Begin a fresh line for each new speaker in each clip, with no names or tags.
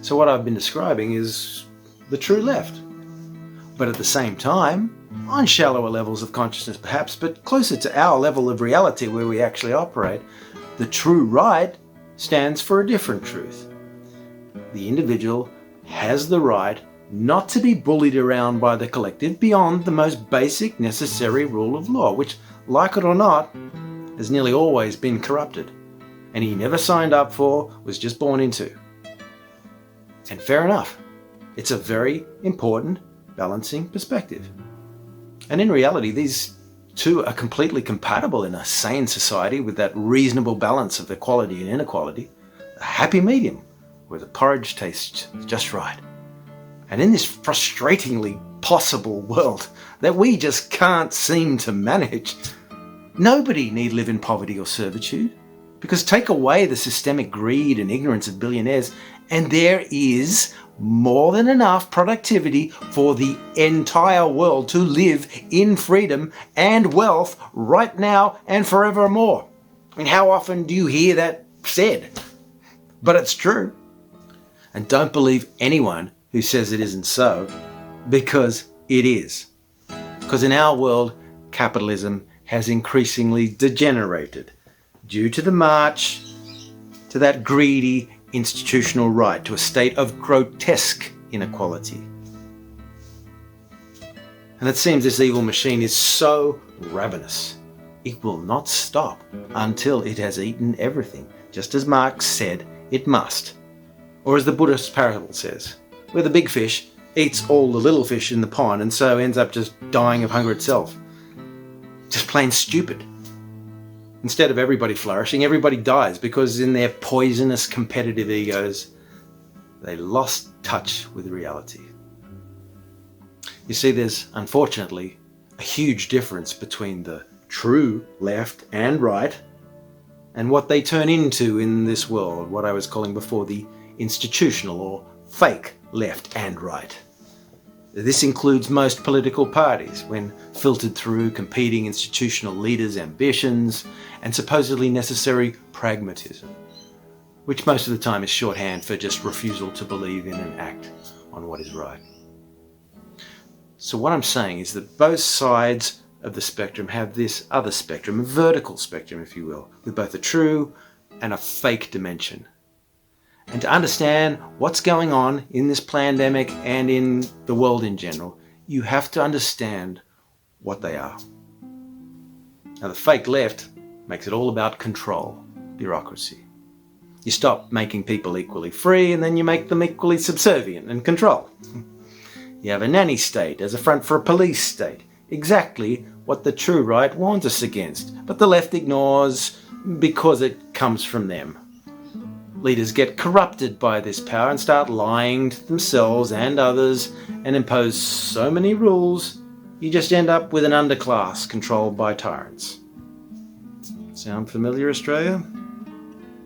So what I've been describing is the true left. But at the same time, on shallower levels of consciousness perhaps, but closer to our level of reality where we actually operate, the true right stands for a different truth. The individual has the right not to be bullied around by the collective beyond the most basic necessary rule of law, which, like it or not, has nearly always been corrupted, and he never signed up for, was just born into. And fair enough, it's a very important balancing perspective. And in reality, these two are completely compatible in a sane society with that reasonable balance of equality and inequality, a happy medium where the porridge tastes just right. And in this frustratingly possible world that we just can't seem to manage, nobody need live in poverty or servitude, because take away the systemic greed and ignorance of billionaires and there is more than enough productivity for the entire world to live in freedom and wealth right now and forevermore. I mean, how often do you hear that said? But it's true. And don't believe anyone who says it isn't so, because it is. Because in our world, capitalism has increasingly degenerated due to the march to that greedy institutional right, to a state of grotesque inequality. And it seems this evil machine is so ravenous, it will not stop until it has eaten everything, just as Marx said it must. Or as the Buddhist parable says, where the big fish eats all the little fish in the pond and so ends up just dying of hunger itself. Just plain stupid. Instead of everybody flourishing, everybody dies because in their poisonous competitive egos, they lost touch with reality. You see, there's unfortunately a huge difference between the true left and right and what they turn into in this world, what I was calling before the institutional or fake left and right. This includes most political parties when filtered through competing institutional leaders' ambitions and supposedly necessary pragmatism, which most of the time is shorthand for just refusal to believe in and act on what is right. So what I'm saying is that both sides of the spectrum have this other spectrum, a vertical spectrum if you will, with both a true and a fake dimension. And to understand what's going on in this pandemic and in the world in general, you have to understand what they are. Now, the fake left makes it all about control, bureaucracy. You stop making people equally free and then you make them equally subservient and control. You have a nanny state as a front for a police state, exactly what the true right warns us against, but the left ignores because it comes from them. Leaders get corrupted by this power and start lying to themselves and others and impose so many rules, you just end up with an underclass controlled by tyrants. Sound familiar, Australia?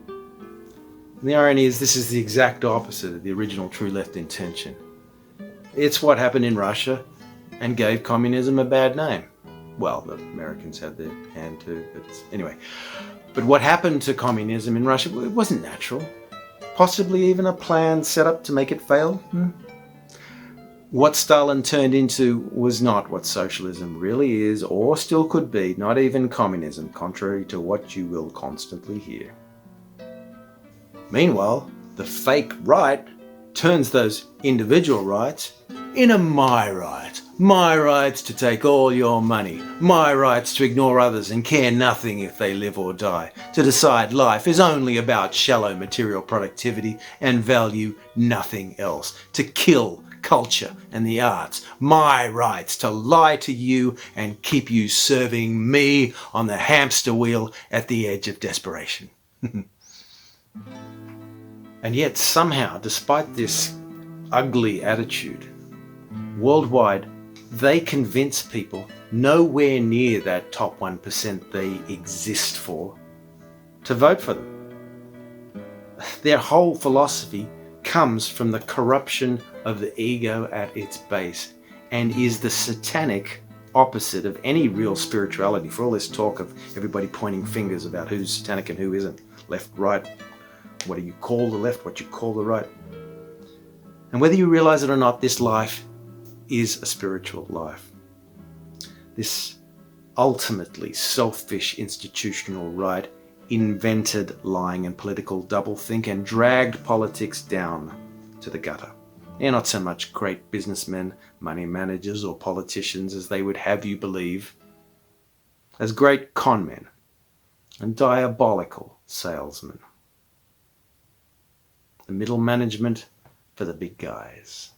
And the irony is this is the exact opposite of the original true left intention. It's what happened in Russia and gave communism a bad name. Well, the Americans had their hand too, but anyway. But what happened to communism in Russia, it wasn't natural. Possibly even a plan set up to make it fail. What Stalin turned into was not what socialism really is or still could be, not even communism, contrary to what you will constantly hear. Meanwhile, the fake right turns those individual rights into my rights to take all your money, my rights to ignore others and care nothing if they live or die, to decide life is only about shallow material productivity and value nothing else, to kill culture and the arts, my rights to lie to you and keep you serving me on the hamster wheel at the edge of desperation. And yet somehow, despite this ugly attitude, worldwide, they convince people nowhere near that top 1% they exist for to vote for them. Their whole philosophy comes from the corruption of the ego at its base and is the satanic opposite of any real spirituality. For all this talk of everybody pointing fingers about who's satanic and who isn't, left, right, what do you call the left, what you call the right? And whether you realize it or not, this life is a spiritual life. This ultimately selfish institutional right invented lying and political doublethink and dragged politics down to the gutter. They're not so much great businessmen, money managers, or politicians as they would have you believe, as great con men and diabolical salesmen. The middle management for the big guys.